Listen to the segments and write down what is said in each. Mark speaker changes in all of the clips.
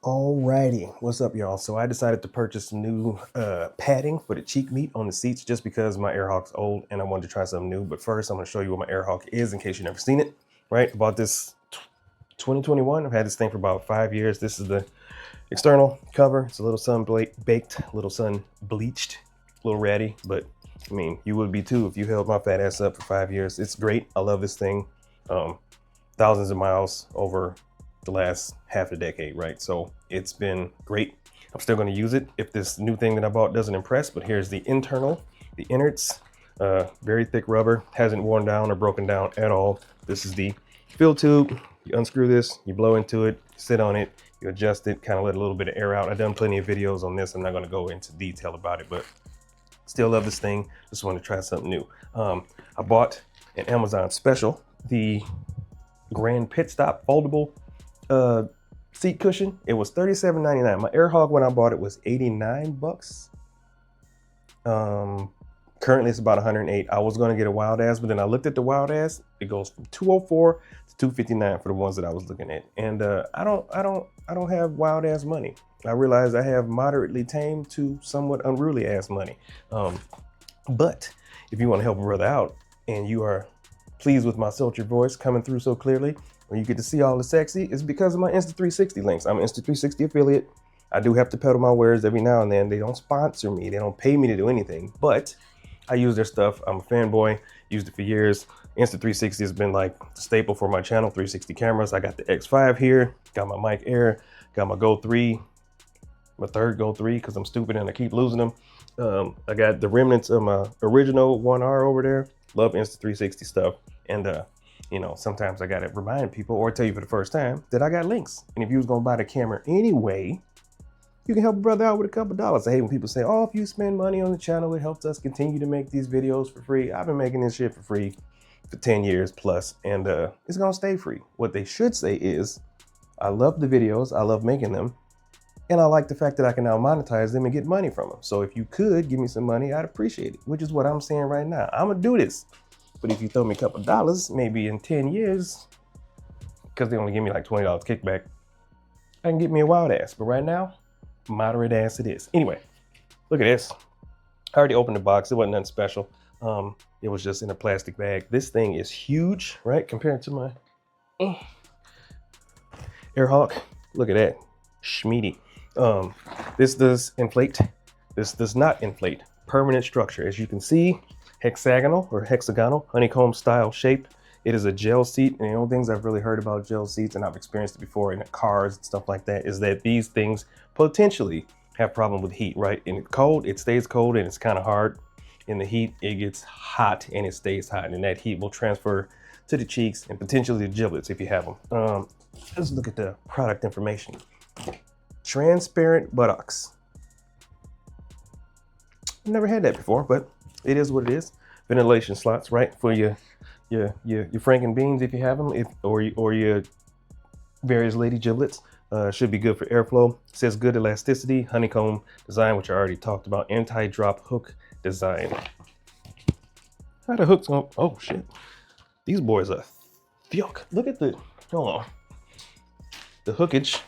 Speaker 1: Alrighty, what's up, y'all? So I decided to purchase new padding for the cheek meat on the seats just because my Airhawk's old and I wanted to try something new. But first, I'm going to show you what my Airhawk is in case you've never seen it. Right, I bought this 2021. I've had this thing for about 5 years. This is the external cover. It's a little sun baked, a little sun bleached, a little ratty, but I mean, you would be too if you held my fat ass up for 5 years. It's great. I love this thing. Thousands of miles over the last half a decade, right? So it's been great. I'm still going to use it if this new thing that I bought doesn't impress. But here's the internal, the innards, very thick rubber, hasn't worn down or broken down at all. This is the fill tube. You unscrew this, you blow into it, sit on it, you adjust it, kind of let a little bit of air out. I've done plenty of videos on this. I'm not going to go into detail about it, but still love this thing. Just want to try something new. I bought an Amazon special, the Grand Pitstop foldable seat cushion. It was $37.99. My Airhawk when I bought it was 89 bucks. Currently it's about 108. I was going to get a wild ass, but then I looked at the wild ass. It goes from 204 to 259 for the ones that I was looking at. And I don't have wild ass money. I realize I have moderately tame to somewhat unruly ass money. But if you want to help a brother out and you are pleased with my sultry voice coming through so clearly, when you get to see all the sexy, it's because of my Insta360 links. I'm an Insta360 affiliate. I do have to peddle my wares every now and then. They don't sponsor me. They don't pay me to do anything, but I use their stuff. I'm a fanboy, used it for years. Insta360 has been like the staple for my channel, 360 cameras. I got the X5 here, got my Mic Air, got my Go 3, my third Go 3 because I'm stupid and I keep losing them. I got the remnants of my original 1R over there. Love Insta360 stuff. And you know, sometimes I gotta remind people or tell you for the first time that I got links. And if you was gonna buy the camera anyway, you can help a brother out with a couple dollars. I hate when people say, oh, if you spend money on the channel, it helps us continue to make these videos for free. I've been making this shit for free for 10 years plus, and it's gonna stay free. What they should say is, I love the videos, I love making them, and I like the fact that I can now monetize them and get money from them. So if you could give me some money, I'd appreciate it, which is what I'm saying right now. I'm gonna do this. But if you throw me a couple dollars, maybe in 10 years, because they only give me like $20 kickback, I can get me a wild ass. But right now, moderate ass it is. Anyway, look at this. I already opened the box. It wasn't nothing special. It was just in a plastic bag. This thing is huge, right? Compared to my Airhawk. Look at that. Schmeedy. This does inflate. This does not inflate. Permanent structure. As you can see, hexagonal or hexagonal honeycomb style shape. It is a gel seat, and the only things I've really heard about gel seats, and I've experienced it before in cars and stuff like that, is that these things potentially have problem with heat, right? In the cold, it stays cold and it's kind of hard. In the heat, it gets hot and it stays hot, and that heat will transfer to the cheeks and potentially the giblets if you have them. Let's look at the product information. Transparent buttocks. I've never had that before, but it is what it is. Ventilation slots, right, for your Franken beans if you have them, or your various lady giblets. Should be good for airflow. It says good elasticity, honeycomb design, which I already talked about. Anti-drop hook design. How the hooks on? Oh shit! These boys are thick. Look at the hold on. The hookage.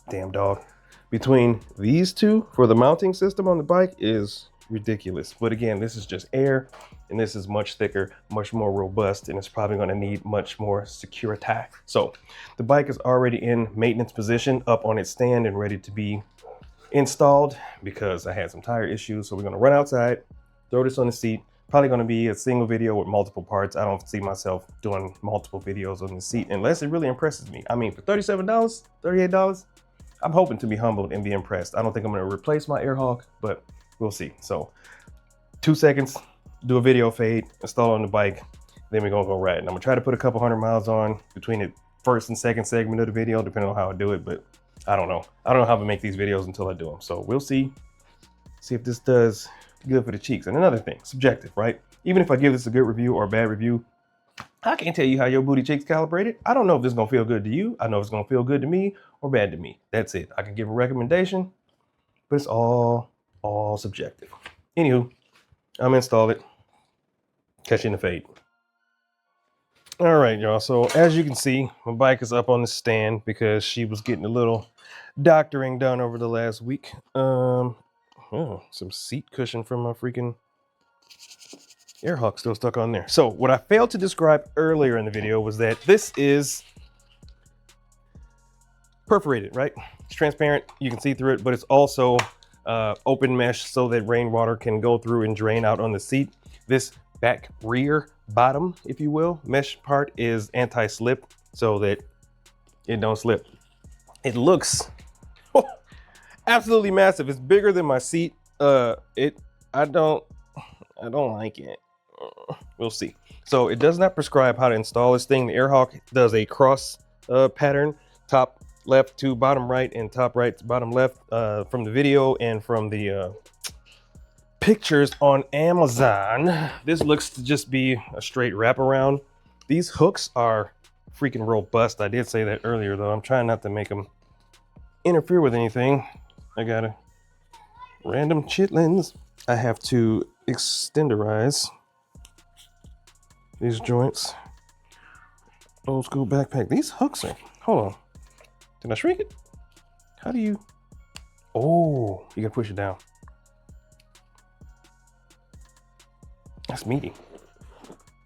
Speaker 1: Damn dog. Between these two for the mounting system on the bike is ridiculous. But again, this is just air, and this is much thicker, much more robust, and it's probably going to need much more security. So the bike is already in maintenance position, up on its stand and ready to be installed because I had some tire issues. So we're going to run outside, throw this on the seat. Probably going to be a single video with multiple parts. I don't see myself doing multiple videos on the seat unless it really impresses me. I mean, for $37, $38, I'm hoping to be humbled and be impressed. I don't think I'm going to replace my Airhawk, but we'll see. So 2 seconds, do a video fade, install on the bike, then we're gonna go ride. And I'm gonna try to put a couple 100 miles on between the first and second segment of the video, depending on how I do it, but I don't know. I don't know how to make these videos until I do them. So we'll see if this does good for the cheeks. And another thing, subjective, right? Even if I give this a good review or a bad review, I can't tell you how your booty cheeks calibrated. I don't know if this is gonna feel good to you. I know if it's gonna feel good to me or bad to me. That's it. I can give a recommendation, but it's all subjective. Anywho, I'm installed it. Catch you in the fade. All right, y'all. So as you can see, my bike is up on the stand because she was getting a little doctoring done over the last week. Oh, some seat cushion from my freaking Airhawk still stuck on there. So what I failed to describe earlier in the video was that this is perforated, right? It's transparent, you can see through it, but it's also open mesh so that rainwater can go through and drain out on the seat. This back rear bottom, if you will, mesh part is anti-slip so that it don't slip. It looks absolutely massive. It's bigger than my seat. I don't like it. We'll see. So it does not prescribe how to install this thing. The Airhawk does a cross pattern, top left to bottom right and top right to bottom left, from the video and from the pictures on Amazon. This looks to just be a straight wraparound. These hooks are freaking robust. I did say that earlier though. I'm trying not to make them interfere with anything. I got a random chitlins. I have to extenderize these joints. Old school backpack. These hooks are, hold on. Did I shrink it? How do you, oh, you gotta push it down. That's meaty.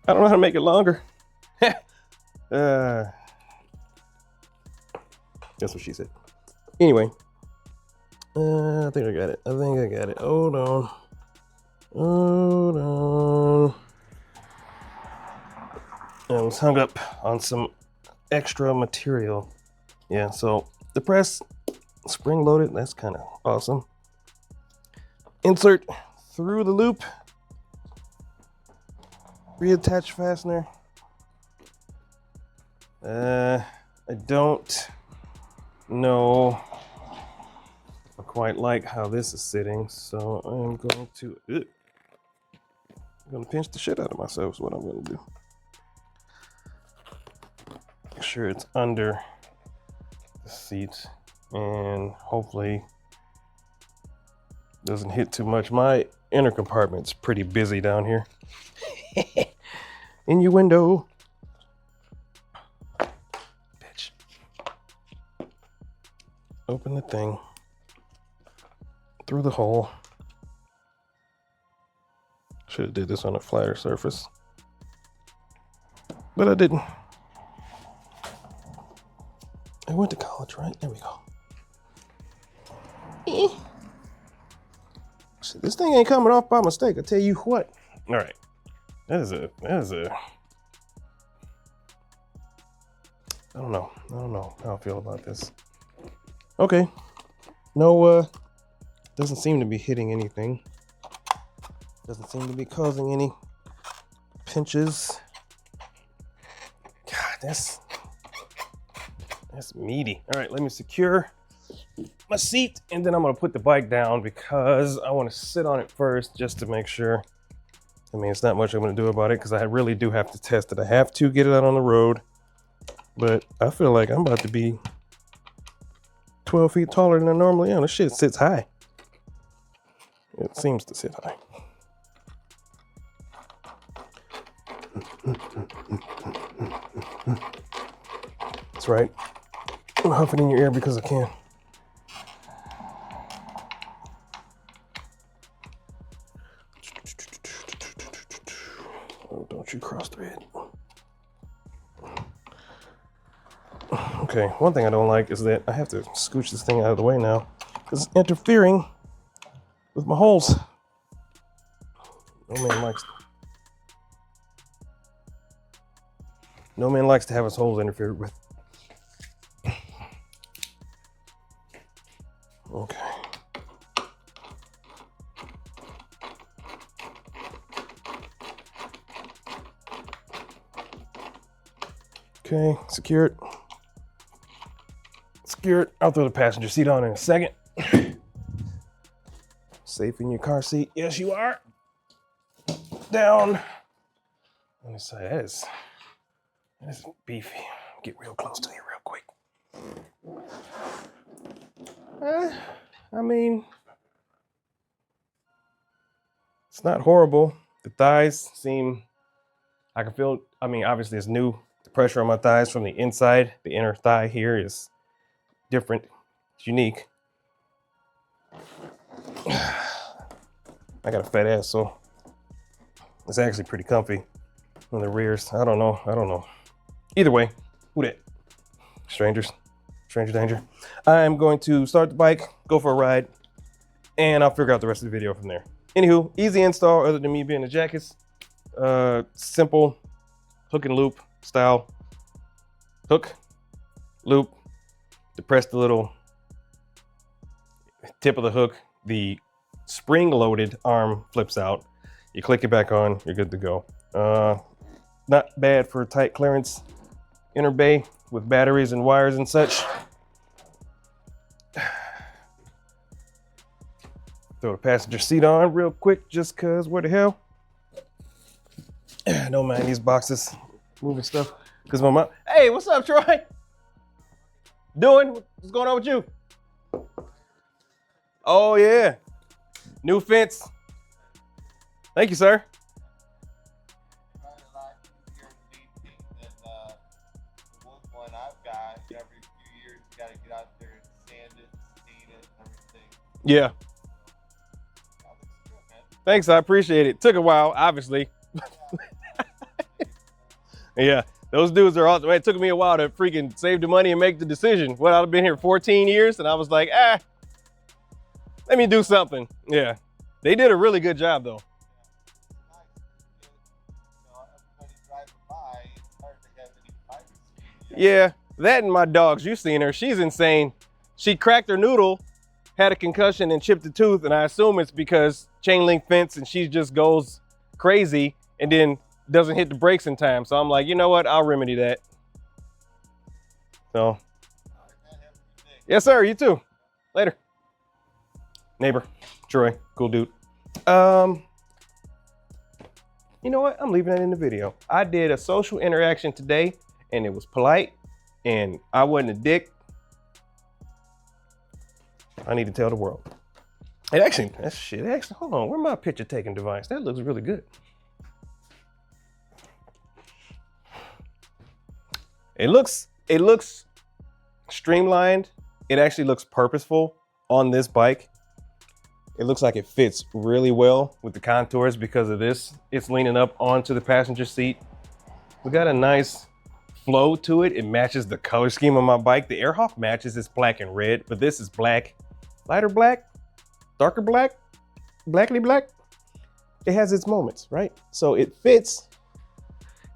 Speaker 1: I don't know how to make it longer. That's what she said. Anyway, I think I got it. Hold on. I was hung up on some extra material. Yeah, so the press spring loaded. That's kind of awesome. Insert through the loop. Reattach fastener. I don't know if I quite like how this is sitting, so I'm going to pinch the shit out of myself is what I'm going to do. Make sure it's under the seat and hopefully doesn't hit too much. My inner compartment's pretty busy down here. Innuendo. Bitch. Open the thing through the hole. Should have did this on a flatter surface, but I didn't. I went to college, right? There we go. See, this thing ain't coming off by mistake, I tell you what. All right. That is a, I don't know how I feel about this. Okay. No, doesn't seem to be hitting anything. Doesn't seem to be causing any pinches. God, that's meaty. All right, let me secure my seat and then I'm gonna put the bike down because I want to sit on it first just to make sure. I mean, it's not much I'm gonna do about it because I really do have to test it. I have to get it out on the road, but I feel like I'm about to be 12 feet taller than I normally am. This shit sits high. It seems to sit high. That's right. I'm huffing in your ear because I can. Oh, don't you cross thread. Okay, one thing I don't like is that I have to scooch this thing out of the way now because it's interfering with my holes. No man likes to have his holes interfered with. Okay. Okay, secure it. Secure it. I'll throw the passenger seat on in a second. Safe in your car seat. Yes, you are. Down. Let me say, that is beefy. Get real close to you real quick. I mean, it's not horrible. The thighs seem, I can feel, I mean, obviously it's new. The pressure on my thighs from the inside, the inner thigh here is different. It's unique. I got a fat ass, so it's actually pretty comfy on the rears. I don't know. Either way, who that? Strangers, stranger danger. I'm going to start the bike, go for a ride, and I'll figure out the rest of the video from there. Anywho, easy install other than me being the jackets. Simple hook and loop style. Hook, loop, depress the little tip of the hook. The spring-loaded arm flips out. You click it back on, you're good to go. Not bad for tight clearance inner bay with batteries and wires and such. Throw the passenger seat on real quick just cause what the hell. Don't mind these boxes moving stuff cause my mom. Hey, what's up, Troy? Doing? What's going on with you? Oh yeah, new fence. Thank you, sir. Yeah. Thanks, I appreciate it. Took a while, obviously. Yeah, those dudes are awesome. It took me a while to freaking save the money and make the decision. What, I've been here 14 years and I was like, let me do something. Yeah, they did a really good job though. Yeah, that and my dogs, you've seen her, she's insane. She cracked her noodle, had a concussion and chipped a tooth, and I assume it's because chain link fence and she just goes crazy and then doesn't hit the brakes in time. So I'm like, you know what, I'll remedy that. So, yes sir, you too. Later. Neighbor, Troy, cool dude. You know what, I'm leaving that in the video. I did a social interaction today and it was polite and I wasn't a dick. I need to tell the world. It actually, hold on, where's my picture taking device? That looks really good. It looks streamlined. It actually looks purposeful on this bike. It looks like it fits really well with the contours because of this. It's leaning up onto the passenger seat. We got a nice flow to it. It matches the color scheme of my bike. The Airhawk matches, it's black and red, but this is black, lighter black, darker black, blackly black. It has its moments, right? So it fits,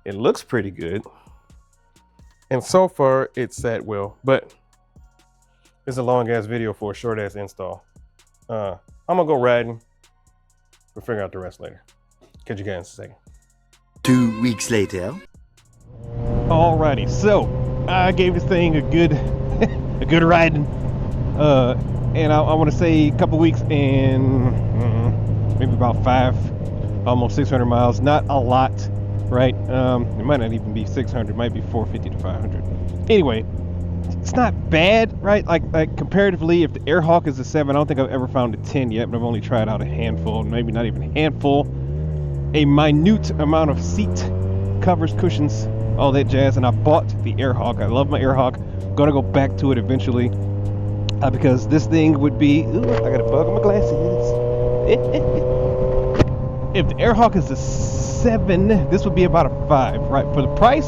Speaker 1: it looks pretty good. And so far it sat well, but it's a long ass video for a short ass install. I'm gonna go riding. We'll figure out the rest later. Catch you guys in a second.
Speaker 2: 2 weeks later.
Speaker 1: Alrighty, so I gave this thing a good a good riding. And I want to say a couple weeks and maybe about 5, almost 600 miles. Not a lot, right? It might not even be 600, it might be 450 to 500. Anyway, it's not bad, right? Like comparatively, if the Airhawk is a 7, I don't think I've ever found a 10 yet, but I've only tried out a handful, maybe not even a handful. A minute amount of seat covers, cushions, all that jazz, and I bought the Airhawk. I love my Airhawk. I'm gonna go back to it eventually because this thing would be. Ooh, I got a bug on my glasses. If the Airhawk is a 7, this would be about a 5, right? For the price,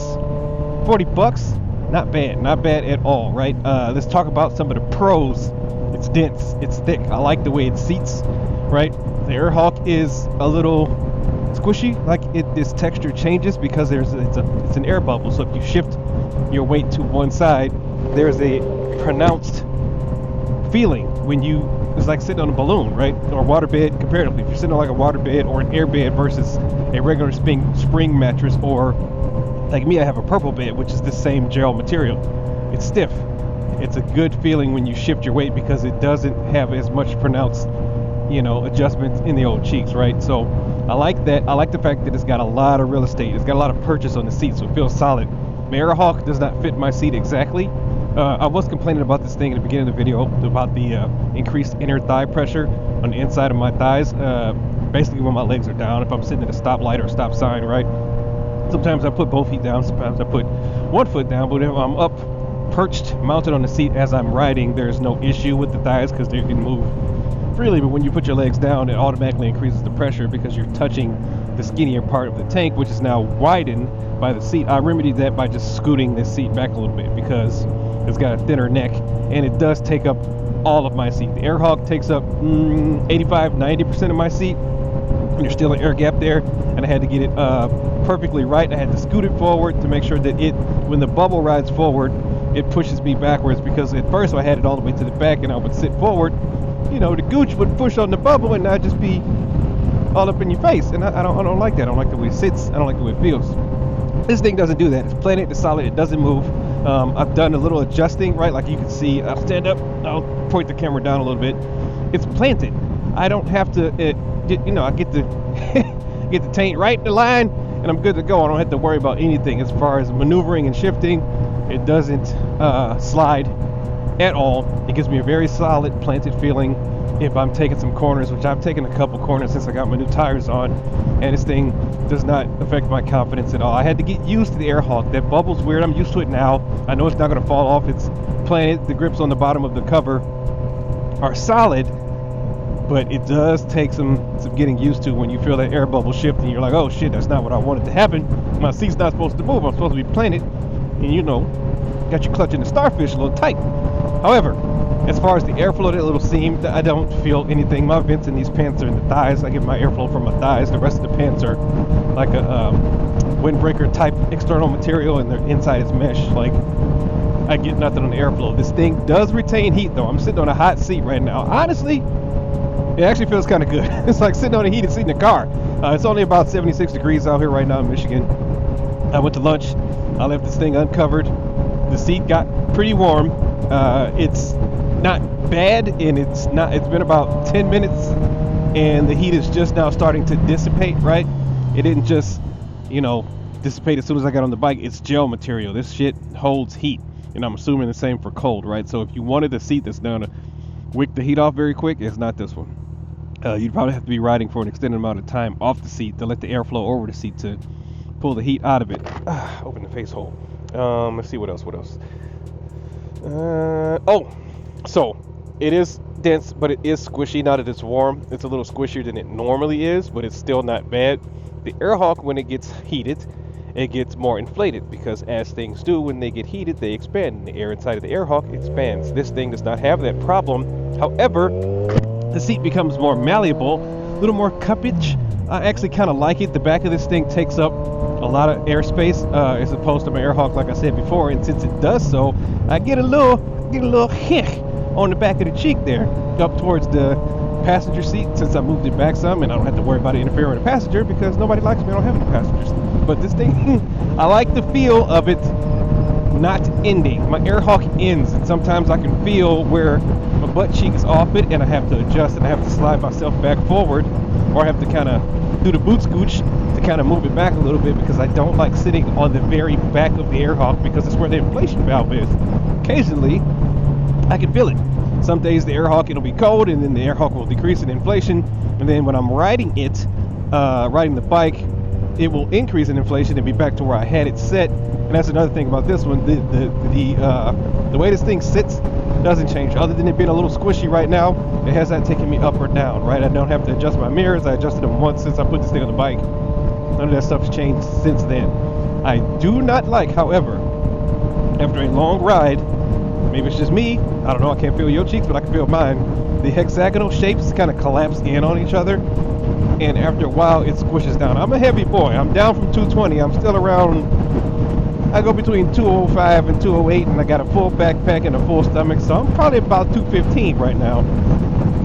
Speaker 1: $40. Not bad at all, right? Let's talk about some of the pros. It's dense, it's thick. I like the way it seats, right? The Airhawk is a little squishy, like this texture changes because it's an air bubble. So if you shift your weight to one side, there's a pronounced feeling when it's like sitting on a balloon, right? Or a waterbed comparatively. If you're sitting on like a waterbed or an air bed versus a regular spring mattress, or like me, I have a purple bed, which is the same gel material. It's stiff. It's a good feeling when you shift your weight because it doesn't have as much pronounced, adjustments in the old cheeks, right? So I like that. I like the fact that it's got a lot of real estate. It's got a lot of purchase on the seat, so it feels solid. My Airhawk does not fit my seat exactly. I was complaining about this thing in the beginning of the video about the increased inner thigh pressure on the inside of my thighs. Basically when my legs are down, if I'm sitting at a stoplight or a stop sign, right?
Speaker 3: Sometimes I put both feet down, sometimes I put one foot down, but if I'm up, perched, mounted on the seat as I'm riding, there's no issue with the thighs because they can move freely. But when you put your legs down, it automatically increases the pressure because you're touching the skinnier part of the tank, which is now widened by the seat. I remedied that by just scooting this seat back a little bit because it's got a thinner neck, and it does take up all of my seat. The Airhawk takes up 85-90% of my seat, and there's still an air gap there, and I had to get it perfectly right. I had to scoot it forward to make sure that when the bubble rides forward, it pushes me backwards, because at first I had it all the way to the back and I would sit forward, the gooch would push on the bubble and I'd just be all up in your face, and I don't like that. I don't like the way it sits. I don't like the way it feels. This thing doesn't do that. It's planted, it's solid, it doesn't move. I've done a little adjusting, right? Like you can see, I'll stand up, I'll point the camera down a little bit. It's planted. I don't have to, I get the get the tank right in the line, and I'm good to go. I don't have to worry about anything as far as maneuvering and shifting. It doesn't slide at all. It gives me a very solid planted feeling if I'm taking some corners, which I've taken a couple corners since I got my new tires on, and this thing does not affect my confidence at all. I had to get used to the Airhawk. That bubble's weird. I'm used to it now. I know it's not going to fall off. It's planted. The grips on the bottom of the cover are solid, but it does take some getting used to when you feel that air bubble shift and you're like, oh shit, that's not what I wanted to happen. My seat's not supposed to move. I'm supposed to be planted, and got you clutching the starfish a little tight. However, as far as the airflow, that little seam, I don't feel anything. My vents in these pants are in the thighs. I get my airflow from my thighs. The rest of the pants are like a windbreaker type external material, and the inside is mesh. Like, I get nothing on the airflow. This thing does retain heat though. I'm sitting on a hot seat right now. Honestly, it actually feels kind of good. It's like sitting on a heated seat in a car. It's only about 76 degrees out here right now in Michigan. I went to lunch. I left this thing uncovered. The seat got pretty warm. It's not bad, and it's been about 10 minutes, and the heat is just now starting to dissipate, right? It didn't just, dissipate as soon as I got on the bike. It's gel material. This shit holds heat, and I'm assuming the same for cold, right? So if you wanted a seat that's going to wick the heat off very quick, it's not this one. You'd probably have to be riding for an extended amount of time off the seat to let the airflow over the seat to pull the heat out of it. Open the face hole. Let's see what else. So it is dense, but it is squishy. Now that it's warm, it's a little squishier than it normally is, but it's still not bad. The Airhawk, when it gets heated, it gets more inflated, because as things do when they get heated, they expand, and the air inside of the Airhawk expands. This thing does not have that problem. However, the seat becomes more malleable, a little more cuppage. I actually kind of like it. The back of this thing takes up a lot of airspace as opposed to my Airhawk, like I said before, and since it does so, I get a little hick on the back of the cheek there, up towards the passenger seat, since I moved it back some, and I don't have to worry about it interfering with the passenger because nobody likes me. I don't have any passengers. But this thing, I like the feel of it not ending. My Airhawk ends, and sometimes I can feel where my butt cheek is off it, and I have to adjust, and I have to slide myself back forward, or I have to kind of do the boot scooch to kind of move it back a little bit, because I don't like sitting on the very back of the Airhawk, because it's where the inflation valve is. Occasionally, I can feel it. Some days the Airhawk, it'll be cold, and then the Airhawk will decrease in inflation, and then when I'm riding it, riding the bike, it will increase in inflation and be back to where I had it set. And that's another thing about this one. The way this thing sits doesn't change. Other than it being a little squishy right now, it has not taken me up or down, right? I don't have to adjust my mirrors. I adjusted them once since I put this thing on the bike. None of that stuff's changed since then. I do not like, however, after a long ride, maybe it's just me, I don't know, I can't feel your cheeks, but I can feel mine, the hexagonal shapes kind of collapse in on each other, and after a while it squishes down. I'm a heavy boy. I'm down from 220. I'm still around, I go between 205 and 208, and I got a full backpack and a full stomach, so I'm probably about 215 right now.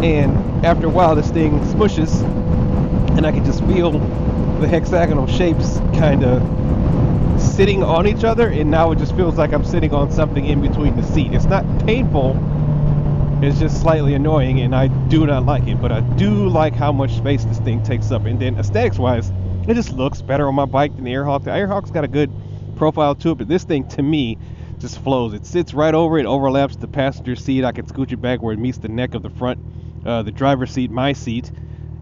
Speaker 3: And after a while this thing smushes, and I can just feel the hexagonal shapes kind of sitting on each other, and now it just feels like I'm sitting on something in between the seat. It's not painful, it's just slightly annoying, and I do not like it, but I do like how much space this thing takes up. And then aesthetics wise, it just looks better on my bike than the Airhawk. The Airhawk's got a good profile to it, but this thing to me just flows. It sits right over, it overlaps the passenger seat. I can scooch it back where it meets the neck of the front, the driver's seat, my seat,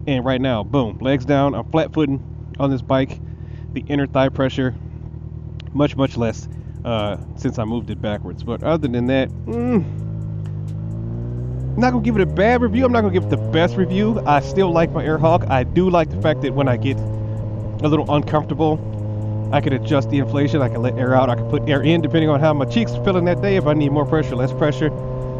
Speaker 3: and right now, boom, legs down, I'm flat footing on this bike. the inner thigh pressure, much less since I moved it backwards. But other than that, I'm not gonna give it a bad review. I'm not gonna give it the best review. I still like my AirHawk. I do like the fact that when I get a little uncomfortable, I can adjust the inflation. I can let air out. I can put air in depending on how my cheeks are feeling that day. If I need more pressure, less pressure.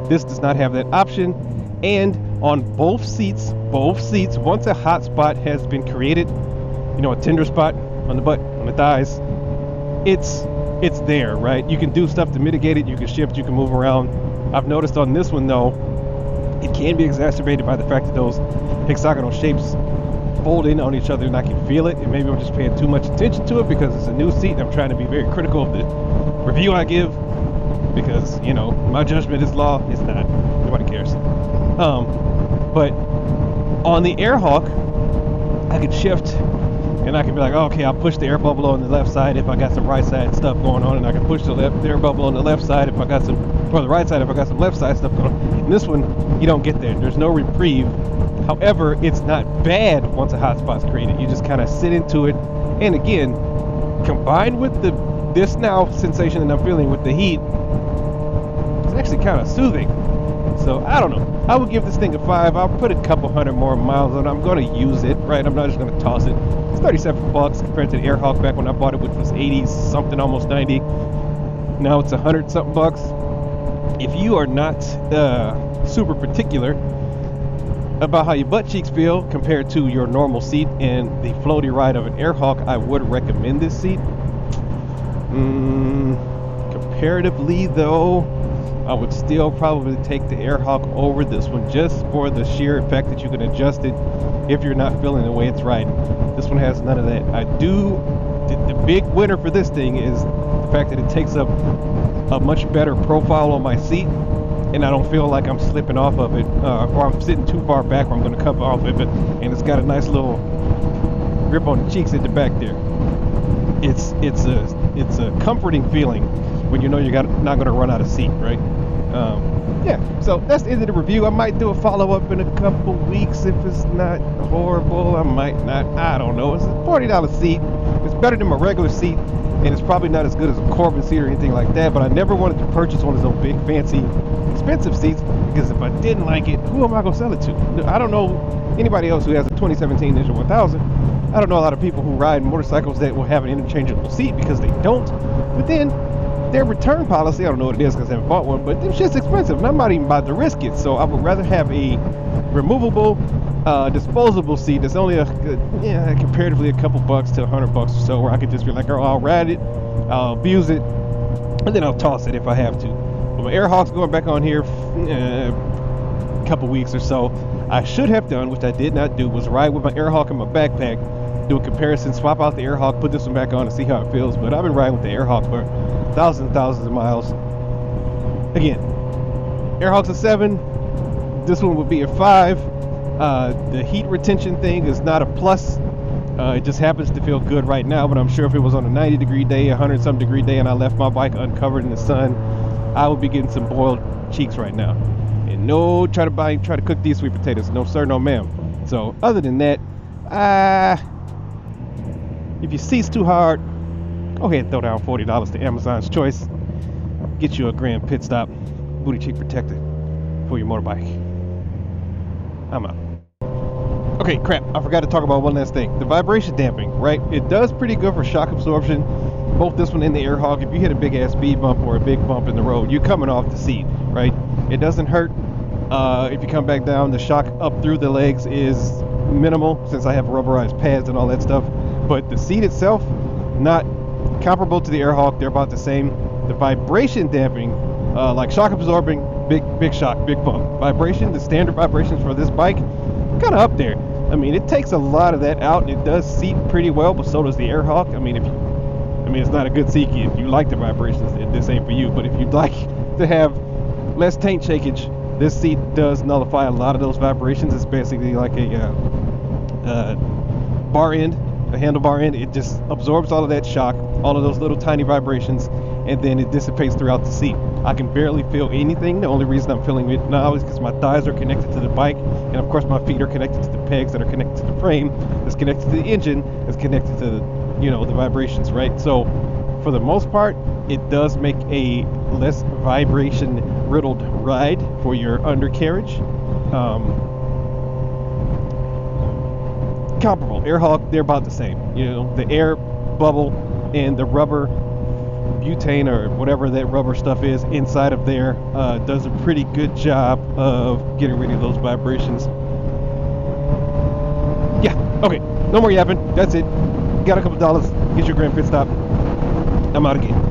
Speaker 3: This does not have that option. And on both seats, once a hot spot has been created, a tender spot on the butt, on the thighs, it's there, right? You can do stuff to mitigate it. You can shift, you can move around. I've noticed on this one though, it can be exacerbated by the fact that those hexagonal shapes fold in on each other and I can feel it. And maybe I'm just paying too much attention to it because it's a new seat and I'm trying to be very critical of the review I give because, my judgment is law. It's not. Nobody cares. But on the AirHawk, I can shift and I can be like, okay, I'll push the air bubble on the left side if I got some right side stuff going on, and I can push the air bubble on the left side if I got some, or the right side if I got some left side stuff going on. In this one, you don't get there. There's no reprieve. However, it's not bad once a hot spot's created. You just kind of sit into it, and again, combined with this now sensation that I'm feeling with the heat, it's actually kind of soothing. So I don't know. I would give this thing a 5. I'll put a couple hundred more miles on it. I'm going to use it, right? I'm not just going to toss it. It's $37 compared to the AirHawk back when I bought it, which was 80 something, almost 90. Now it's 100 something bucks. If you are not super particular about how your butt cheeks feel compared to your normal seat and the floaty ride of an AirHawk, I would recommend this seat. Comparatively though, I would still probably take the AirHawk over this one just for the sheer fact that you can adjust it if you're not feeling the way it's riding. This one has none of that. The big winner for this thing is the fact that it takes up a much better profile on my seat and I don't feel like I'm slipping off of it or I'm sitting too far back where I'm going to come off of it, and it's got a nice little grip on the cheeks at the back there. It's a comforting feeling when you know you're not going to run out of seat, right? So that's the end of the review. I might do a follow-up in a couple weeks if it's not horrible. I might not. I don't know. It's a $40 seat. It's better than my regular seat, and it's probably not as good as a Corbin seat or anything like that, but I never wanted to purchase one of those big, fancy, expensive seats because if I didn't like it, who am I going to sell it to? I don't know anybody else who has a 2017 Ninja 1000. I don't know a lot of people who ride motorcycles that will have an interchangeable seat because they don't. But then their return policy, I don't know what it is because I haven't bought one, but them shit's expensive and I'm not even about to risk it. So I would rather have a removable, disposable seat that's only comparatively a couple bucks to $100 or so, where I could just be like, oh, I'll ride it, I'll abuse it, and then I'll toss it if I have to. But my AirHawk's going back on here a couple weeks or so. I should have done, which I did not do, was ride with my AirHawk in my backpack, do a comparison, swap out the AirHawk, put this one back on and see how it feels. But I've been riding with the AirHawk for thousands and thousands of miles. Again, AirHawk's a 7. This one would be a 5. The heat retention thing is not a plus. It just happens to feel good right now, but I'm sure if it was on a 90-degree day, 100-some degree day, and I left my bike uncovered in the sun, I would be getting some boiled cheeks right now. And no, try to cook these sweet potatoes. No sir, no ma'am. So other than that, if your seat's too hard, go ahead and throw down $40 to Amazon's Choice. Get you a Grand Pitstop booty cheek protector for your motorbike. I'm out. Okay, crap. I forgot to talk about one last thing. The vibration damping, right? It does pretty good for shock absorption. Both this one and the AirHawk. If you hit a big ass speed bump or a big bump in the road, you're coming off the seat, right? It doesn't hurt. If you come back down, the shock up through the legs is minimal since I have rubberized pads and all that stuff. But the seat itself, not comparable to the AirHawk. They're about the same. The vibration damping, like shock absorbing, big shock, big bump. Vibration, the standard vibrations for this bike, kind of up there. I mean, it takes a lot of that out. It does seat pretty well, but so does the AirHawk. I mean, it's not a good seat if you like the vibrations. This ain't for you. But if you'd like to have less tank shakeage, this seat does nullify a lot of those vibrations. It's basically like a bar end, a handlebar end. It just absorbs all of that shock, all of those little tiny vibrations, and then it dissipates throughout the seat. I can barely feel anything. The only reason I'm feeling it now is because my thighs are connected to the bike, and of course my feet are connected to the pegs that are connected to the frame, that's connected to the engine, that's connected to the vibrations, right? So for the most part, it does make a less vibration riddled ride for your undercarriage. Comparable. Airhawk, they're about the same. The air bubble and the rubber butane or whatever that rubber stuff is inside of there does a pretty good job of getting rid of those vibrations. Yeah, okay, no more yapping. That's it. Got a couple dollars. Get your Grand Pit Stop. I'm out again.